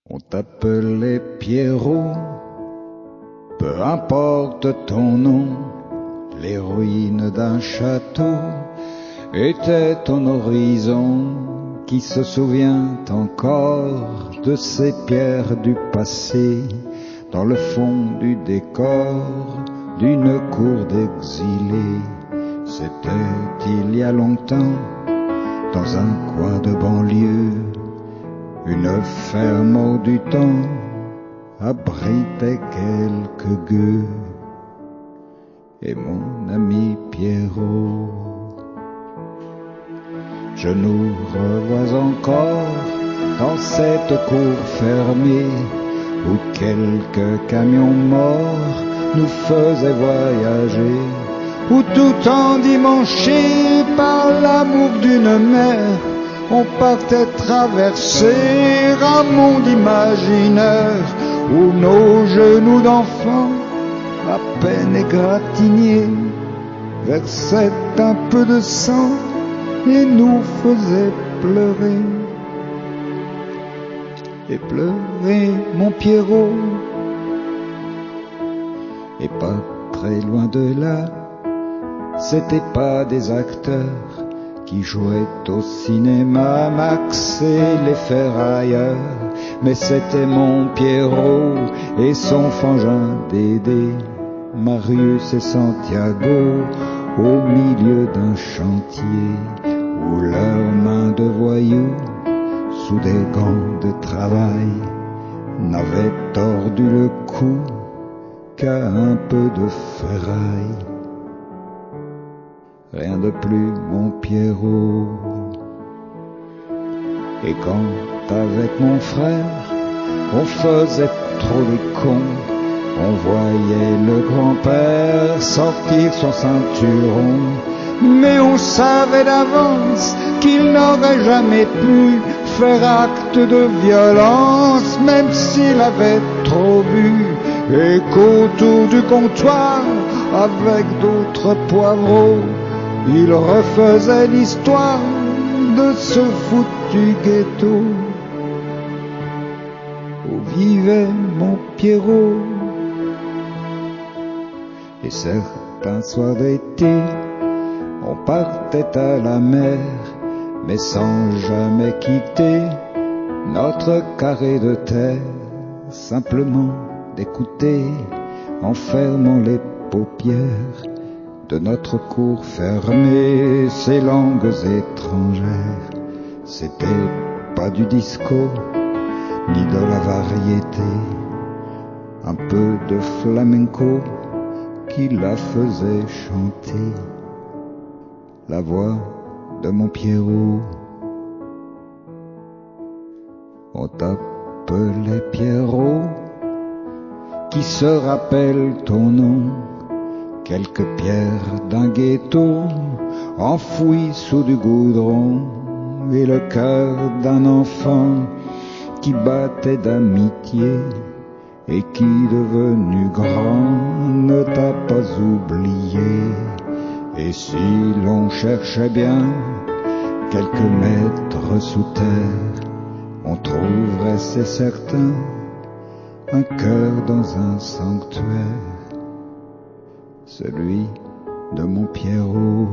On t'appelait Pierrot, peu importe ton nom, les ruines d'un château étaient ton horizon. Qui se souvient encore de ces pierres du passé, dans le fond du décor d'une cour d'exilés? C'était il y a longtemps, dans un coin de banlieue, une ferme hors du temps abritait quelques gueux. Et mon ami Pierrot, je nous revois encore dans cette cour fermée où quelques camions morts nous faisaient voyager, où tout endimanché par l'amour d'une mère, on partait traverser un monde imaginaire où nos genoux d'enfants, à peine égratignés, versaient un peu de sang et nous faisaient pleurer. Et pleurer, mon Pierrot. Et pas très loin de là, c'était pas des acteurs qui jouaient au cinéma Max et les ferrailleurs, mais c'était mon Pierrot et son frangin Dédé, Marius et Santiago, au milieu d'un chantier où leurs mains de voyous, sous des gants de travail, n'avaient tordu le cou qu'à un peu de ferraille. Rien de plus, mon Pierrot. Et quand avec mon frère on faisait trop les cons, on voyait le grand-père sortir son ceinturon, mais on savait d'avance qu'il n'aurait jamais pu faire acte de violence, même s'il avait trop bu, et qu'autour du comptoir, avec d'autres poivreaux, il refaisait l'histoire de ce foutu ghetto où vivait mon Pierrot. Et certains soirs d'été, on partait à la mer, mais sans jamais quitter notre carré de terre, simplement d'écouter en fermant les paupières de notre cour fermée ces langues étrangères. C'était pas du disco, ni de la variété, un peu de flamenco qui la faisait chanter, la voix de mon Pierrot. On t'appelait Pierrot, qui se rappelle ton nom? Quelques pierres d'un ghetto enfouies sous du goudron, et le cœur d'un enfant qui battait d'amitié et qui, devenu grand, ne t'a pas oublié. Et si l'on cherchait bien quelques mètres sous terre, on trouverait, c'est certain, un cœur dans un sanctuaire, celui de mon Pierrot.